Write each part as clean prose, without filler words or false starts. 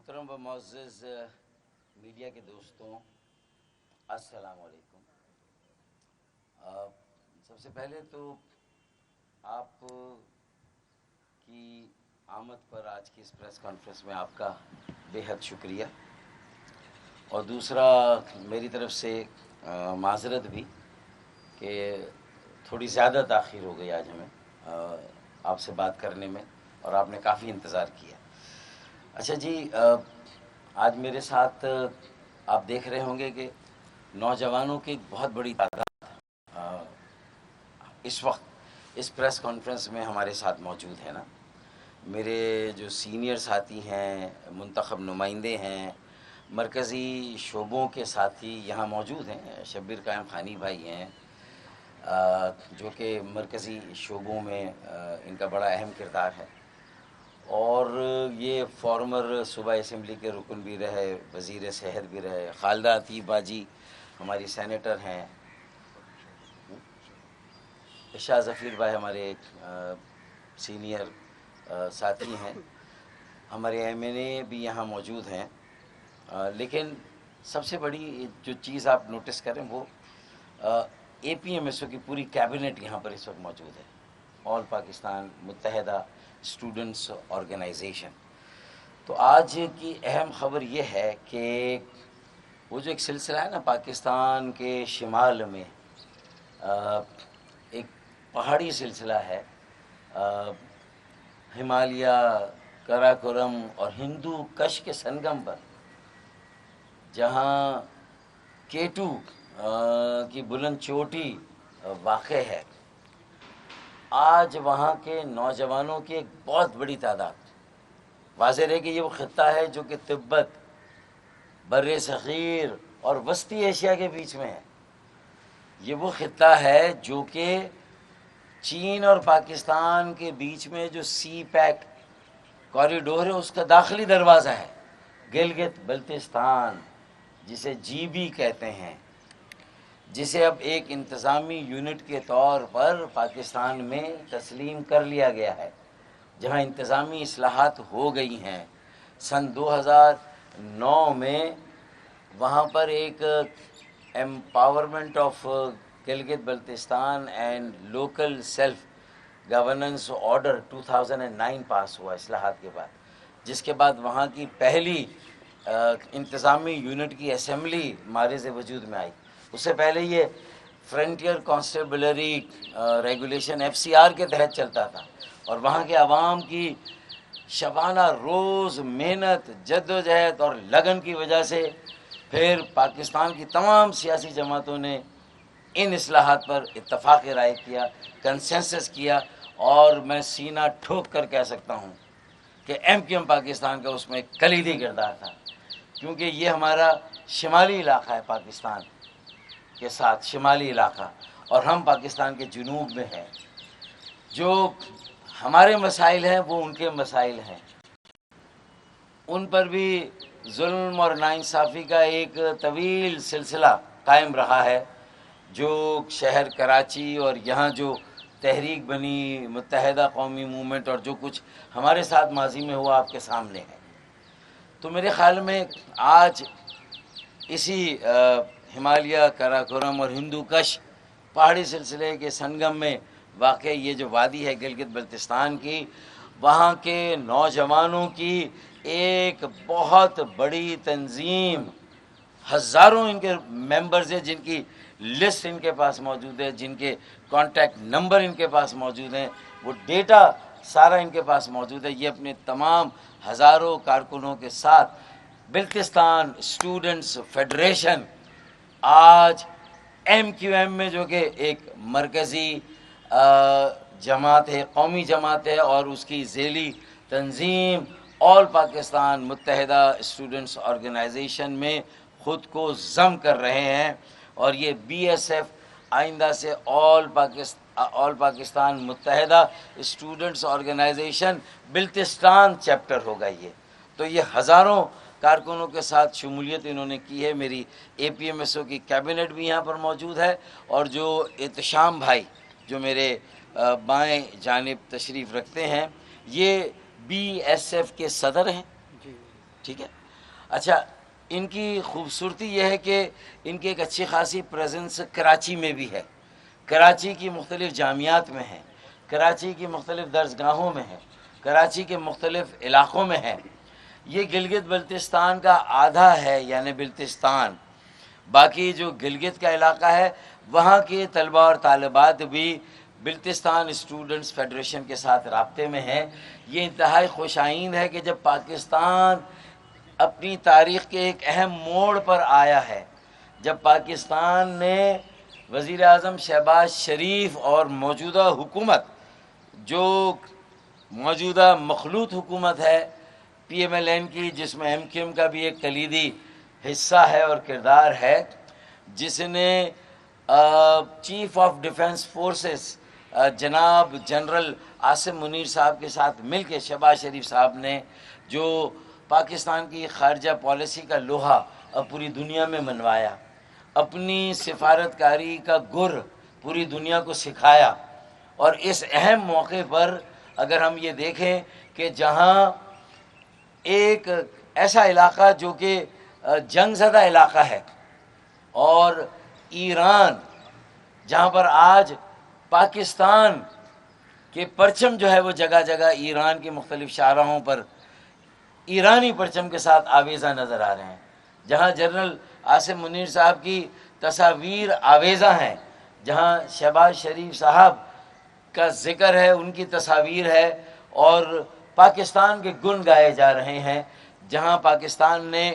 محترم و معزز میڈیا کے دوستوں، السلام علیکم۔ سب سے پہلے تو آپ کی آمد پر آج کی اس پریس کانفرنس میں آپ کا بے حد شکریہ، اور دوسرا میری طرف سے معذرت بھی کہ تھوڑی زیادہ تاخیر ہو گئی آج ہمیں آپ سے بات کرنے میں، اور آپ نے کافی انتظار کیا۔ اچھا جی، آج میرے ساتھ آپ دیکھ رہے ہوں گے کہ نوجوانوں کی ایک بہت بڑی تعداد اس وقت اس پریس کانفرنس میں ہمارے ساتھ موجود ہے نا۔ میرے جو سینئر ساتھی ہیں، منتخب نمائندے ہیں، مرکزی شعبوں کے ساتھی یہاں موجود ہیں۔ شبیر قائم خانی بھائی ہیں جو کہ مرکزی شعبوں میں ان کا بڑا اہم کردار ہے، اور یہ فارمر صوبہ اسمبلی کے رکن بھی رہے، وزیر صحت بھی رہے۔ خالدہ عتیق باجی ہماری سینیٹر ہیں، شاہ ظفیر بھائی ہمارے سینئر ساتھی ہیں، ہمارے ایم این اے بھی یہاں موجود ہیں۔ لیکن سب سے بڑی جو چیز آپ نوٹس کریں وہ اے پی ایم ایس او کی پوری کیبنٹ یہاں پر اس وقت موجود ہے، آل پاکستان متحدہ اسٹوڈنٹس آرگنائزیشن۔ تو آج کی اہم خبر یہ ہے کہ وہ جو ایک سلسلہ ہے نا پاکستان کے شمال میں، ایک پہاڑی سلسلہ ہے، ہمالیہ، قراقرم اور ہندو کش کے سنگم پر، جہاں کیٹو کی بلند چوٹی واقع ہے۔ آج وہاں کے نوجوانوں کی ایک بہت بڑی تعداد، واضح ہے کہ یہ وہ خطہ ہے جو کہ تبت، بر صغیر اور وسطی ایشیا کے بیچ میں ہے۔ یہ وہ خطہ ہے جو کہ چین اور پاکستان کے بیچ میں جو سی پیک کوریڈور ہے اس کا داخلی دروازہ ہے۔ گلگت بلتستان جسے جی بی کہتے ہیں، جسے اب ایک انتظامی یونٹ کے طور پر پاکستان میں تسلیم کر لیا گیا ہے، جہاں انتظامی اصلاحات ہو گئی ہیں۔ سن 2009 میں وہاں پر ایک empowerment of Gilgit Baltistan and local self governance order 2009 پاس ہوا اصلاحات کے بعد، جس کے بعد وہاں کی پہلی انتظامی یونٹ کی اسمبلی معرض وجود میں آئی۔ اس سے پہلے یہ frontier constabulary regulation F C R کے تحت چلتا تھا، اور وہاں کے عوام کی شبانہ روز محنت، جدوجہد اور لگن کی وجہ سے پھر پاکستان کی تمام سیاسی جماعتوں نے ان اصلاحات پر اتفاق رائے کیا، کنسنسس کیا، اور میں سینہ ٹھوک کر کہہ سکتا ہوں کہ ایم کیو ایم پاکستان کا اس میں ایک کلیدی کردار تھا، کیونکہ یہ ہمارا شمالی علاقہ ہے پاکستان کے ساتھ، شمالی علاقہ، اور ہم پاکستان کے جنوب میں ہیں۔ جو ہمارے مسائل ہیں وہ ان کے مسائل ہیں، ان پر بھی ظلم اور ناانصافی کا ایک طویل سلسلہ قائم رہا ہے، جو شہر کراچی اور یہاں جو تحریک بنی متحدہ قومی موومنٹ اور جو کچھ ہمارے ساتھ ماضی میں ہوا آپ کے سامنے ہے۔ تو میرے خیال میں آج اسی ہمالیہ، قراقرم اور ہندو کش پہاڑی سلسلے کے سنگم میں واقع یہ جو وادی ہے گلگت بلتستان کی، وہاں کے نوجوانوں کی ایک بہت بڑی تنظیم، ہزاروں ان کے ممبرز ہیں، جن کی لسٹ ان کے پاس موجود ہے، جن کے کانٹیکٹ نمبر ان کے پاس موجود ہیں، وہ ڈیٹا سارا ان کے پاس موجود ہے۔ یہ اپنے تمام ہزاروں کارکنوں کے ساتھ بلتستان اسٹوڈنٹس فیڈریشن آج ایم کیو ایم میں، جو کہ ایک مرکزی جماعت ہے، قومی جماعت ہے، اور اس کی ذیلی تنظیم آل پاکستان متحدہ اسٹوڈنٹس آرگنائزیشن میں خود کو ضم کر رہے ہیں، اور یہ بی ایس ایف آئندہ سے آل پاکستان متحدہ اسٹوڈنٹس آرگنائزیشن بلتستان چیپٹر ہوگا۔ تو یہ ہزاروں کارکنوں کے ساتھ شمولیت انہوں نے کی ہے۔ میری اے پی ایم ایس او کی کیبنٹ بھی یہاں پر موجود ہے، اور جو احتشام بھائی جو میرے بائیں جانب تشریف رکھتے ہیں، یہ بی ایس ایف کے صدر ہیں، ٹھیک ہے. اچھا، ان کی خوبصورتی یہ ہے کہ ان کی ایک اچھی خاصی پریزنس کراچی میں بھی ہے. کراچی کی مختلف جامعات میں ہے، کراچی کی مختلف درسگاہوں میں ہے، کراچی کے مختلف علاقوں میں ہے. یہ گلگت بلتستان کا آدھا ہے، یعنی بلتستان. باقی جو گلگت کا علاقہ ہے وہاں کے طلبہ اور طالبات بھی بلتستان اسٹوڈنٹس فیڈریشن کے ساتھ رابطے میں ہیں. یہ انتہائی خوش آئند ہے کہ جب پاکستان اپنی تاریخ کے ایک اہم موڑ پر آیا ہے، جب پاکستان نے وزیر اعظم شہباز شریف اور موجودہ حکومت، جو موجودہ مخلوط حکومت ہے پی ایم ایل این کی، جس میں ایم کیو ایم کا بھی ایک کلیدی حصہ ہے اور کردار ہے، جس نے چیف آف ڈیفنس فورسز جناب جنرل عاصم منیر صاحب کے ساتھ مل کے شہباز شریف صاحب نے جو پاکستان کی خارجہ پالیسی کا لوہا پوری دنیا میں منوایا، اپنی سفارتکاری کا گر پوری دنیا کو سکھایا. اور اس اہم موقع پر اگر ہم یہ دیکھیں کہ جہاں ایک ایسا علاقہ جو کہ جنگ زدہ علاقہ ہے، اور ایران جہاں پر آج پاکستان کے پرچم جو ہے وہ جگہ جگہ ایران کی مختلف شاہراہوں پر ایرانی پرچم کے ساتھ آویزہ نظر آ رہے ہیں، جہاں جنرل عاصم منیر صاحب کی تصاویر آویزہ ہیں، جہاں شہباز شریف صاحب کا ذکر ہے، ان کی تصاویر ہے اور پاکستان کے گن گائے جا رہے ہیں، جہاں پاکستان نے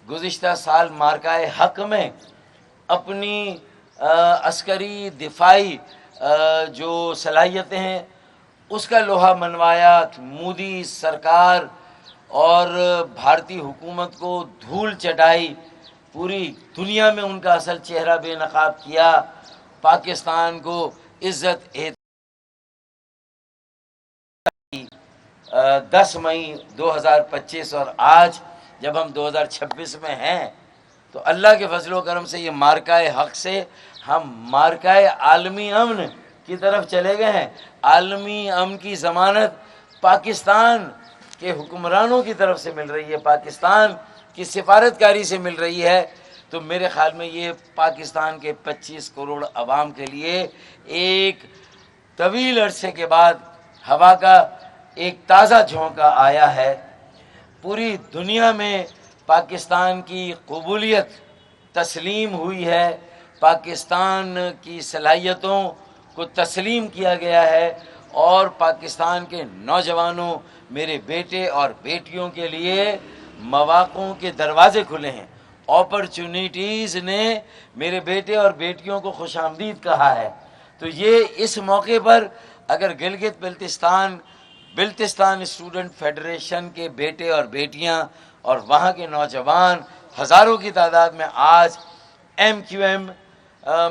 گزشتہ سال مارکائے حق میں اپنی عسکری دفاعی جو صلاحیتیں ہیں اس کا لوہا منوایا. مودی سرکار اور بھارتی حکومت کو دھول چٹائی، پوری دنیا میں ان کا اصل چہرہ بے نقاب کیا، پاکستان کو عزت 10 مئی 2025 اور آج جب ہم 2026 میں ہیں تو اللہ کے فضل و کرم سے یہ مارکائے حق سے ہم مارکائے عالمی امن کی طرف چلے گئے ہیں. عالمی امن کی ضمانت پاکستان کے حکمرانوں کی طرف سے مل رہی ہے، پاکستان کی سفارتکاری سے مل رہی ہے. تو میرے خیال میں یہ پاکستان کے 25 کروڑ عوام کے لیے ایک طویل عرصے کے بعد ہوا کا ایک تازہ جھونکا آیا ہے. پوری دنیا میں پاکستان کی قبولیت تسلیم ہوئی ہے، پاکستان کی صلاحیتوں کو تسلیم کیا گیا ہے، اور پاکستان کے نوجوانوں، میرے بیٹے اور بیٹیوں کے لیے مواقعوں کے دروازے کھلے ہیں. اپرچونیٹیز نے میرے بیٹے اور بیٹیوں کو خوش آمدید کہا ہے. تو یہ اس موقع پر اگر گلگت بلتستان اسٹوڈنٹ فیڈریشن کے بیٹے اور بیٹیاں اور وہاں کے نوجوان ہزاروں کی تعداد میں آج ایم کیو ایم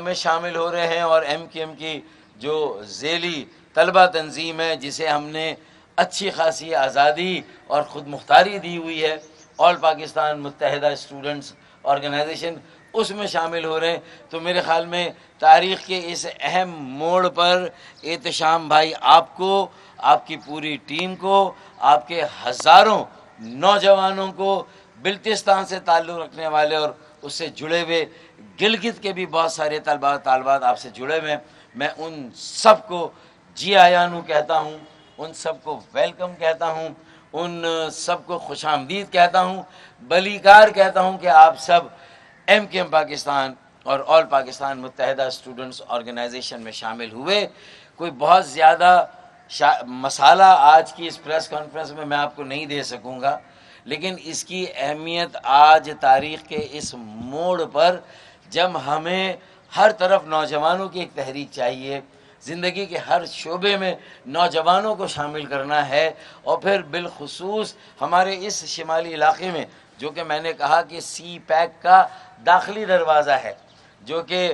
میں شامل ہو رہے ہیں، اور ایم کیو ایم کی جو ذیلی طلبہ تنظیم ہے جسے ہم نے اچھی خاصی آزادی اور خود مختاری دی ہوئی ہے، آل پاکستان متحدہ اسٹوڈنٹس آرگنائزیشن، اس میں شامل ہو رہے ہیں. تو میرے خیال میں تاریخ کے اس اہم موڑ پر احتشام بھائی آپ کو، آپ کی پوری ٹیم کو، آپ کے ہزاروں نوجوانوں کو، بلتستان سے تعلق رکھنے والے اور اس سے جڑے ہوئے گلگت کے بھی بہت سارے طلباء طالبات آپ سے جڑے ہوئے ہیں، میں ان سب کو جی آیانو کہتا ہوں، ان سب کو ویلکم کہتا ہوں، ان سب کو خوش آمدید کہتا ہوں، بلیکار کہتا ہوں کہ آپ سب ایم کیو ایم پاکستان اور آل پاکستان متحدہ اسٹوڈنٹس آرگنائزیشن میں شامل ہوئے. کوئی بہت زیادہ مسالہ آج کی اس پریس کانفرنس میں آپ کو نہیں دے سکوں گا، لیکن اس کی اہمیت آج تاریخ کے اس موڑ پر جب ہمیں ہر طرف نوجوانوں کی ایک تحریک چاہیے، زندگی کے ہر شعبے میں نوجوانوں کو شامل کرنا ہے، اور پھر بالخصوص ہمارے اس شمالی علاقے میں جو کہ میں نے کہا کہ سی پیک کا داخلی دروازہ ہے، جو کہ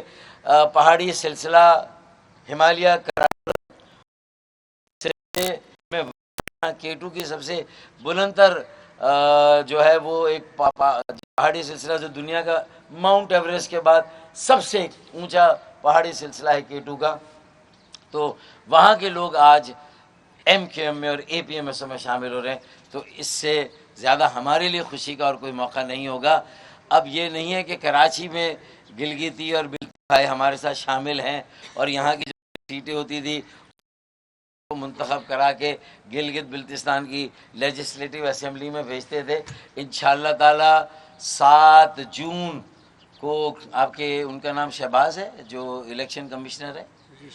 پہاڑی سلسلہ ہمالیہ میں کیٹو کی سب سے بلند تر جو ہے وہ ایک پہاڑی سلسلہ جو دنیا کا ماؤنٹ ایوریسٹ کے بعد سب سے اونچا پہاڑی سلسلہ ہے کیٹو کا. تو وہاں کے لوگ آج ایم کیو ایم میں اور اے پی ایم ایس میں شامل ہو رہے ہیں. تو اس سے زیادہ ہمارے لیے خوشی کا اور کوئی موقع نہیں ہوگا۔ اب یہ نہیں ہے کہ کراچی میں گلگتی اور بھائی ہمارے ساتھ شامل ہیں اور یہاں کی جو سیٹیں ہوتی تھی منتخب کرا کے گلگت بلتستان کی لیجسلیٹو اسمبلی میں بھیجتے تھے۔ انشاءاللہ تعالی 7 جون کو آپ کے ان کا نام شہباز ہے جو الیکشن کمشنر ہے، جی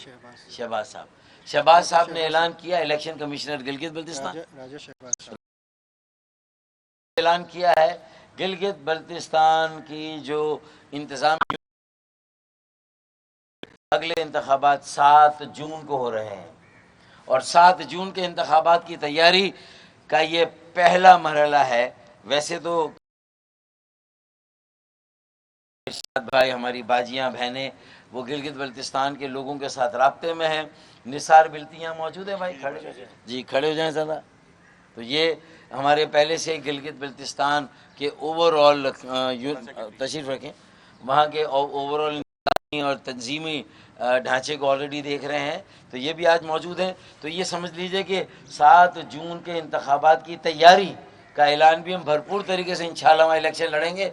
شہباز صاحب نے اعلان کیا، الیکشن کمشنر گلگت بلتستان اعلان کیا ہے گلگت بلتستان کی جو انتظام اگلے انتخابات 7 جون کو ہو رہے ہیں، اور 7 جون کے انتخابات کی تیاری کا یہ پہلا مرحلہ ہے۔ ویسے تو ارشاد بھائی، ہماری باجیاں بہنیں وہ گلگت بلتستان کے لوگوں کے ساتھ رابطے میں ہیں۔ نثار بلتیاں موجود ہیں بھائی، کھڑے ہو جائیں ذرا۔ تو یہ ہمارے پہلے سے گلگت بلتستان کے اوور آل تشریف رکھیں، وہاں کے اوور آل اور تنظیمی ڈھانچے کو آلریڈی دیکھ رہے ہیں، تو یہ بھی آج موجود ہیں۔ تو یہ سمجھ لیجئے کہ 7 جون کے انتخابات کی تیاری کا اعلان بھی ہم بھرپور طریقے سے انشاءاللہ وہاں الیکشن لڑیں گے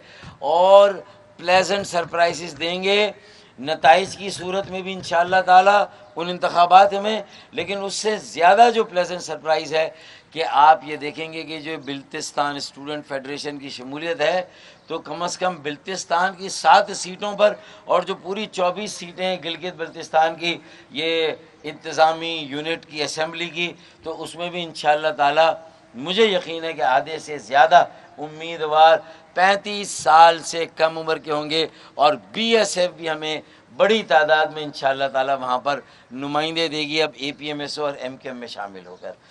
اور پلیزنٹ سرپرائزز دیں گے نتائج کی صورت میں بھی انشاءاللہ تعالی ان انتخابات میں۔ لیکن اس سے زیادہ جو پلیزنٹ سرپرائز ہے کہ آپ یہ دیکھیں گے کہ جو بلتستان اسٹوڈنٹ فیڈریشن کی شمولیت ہے تو کم از کم بلتستان کی 7 سیٹوں پر، اور جو پوری 24 سیٹیں گلگت بلتستان کی یہ انتظامی یونٹ کی اسمبلی کی، تو اس میں بھی انشاءاللہ تعالی مجھے یقین ہے کہ آدھے سے زیادہ امیدوار 35 سال سے کم عمر کے ہوں گے، اور بی ایس ایف بھی ہمیں بڑی تعداد میں انشاءاللہ تعالی وہاں پر نمائندے دے گی، اب اے پی ایم ایس او اور ایم کیو ایم میں شامل ہو کر۔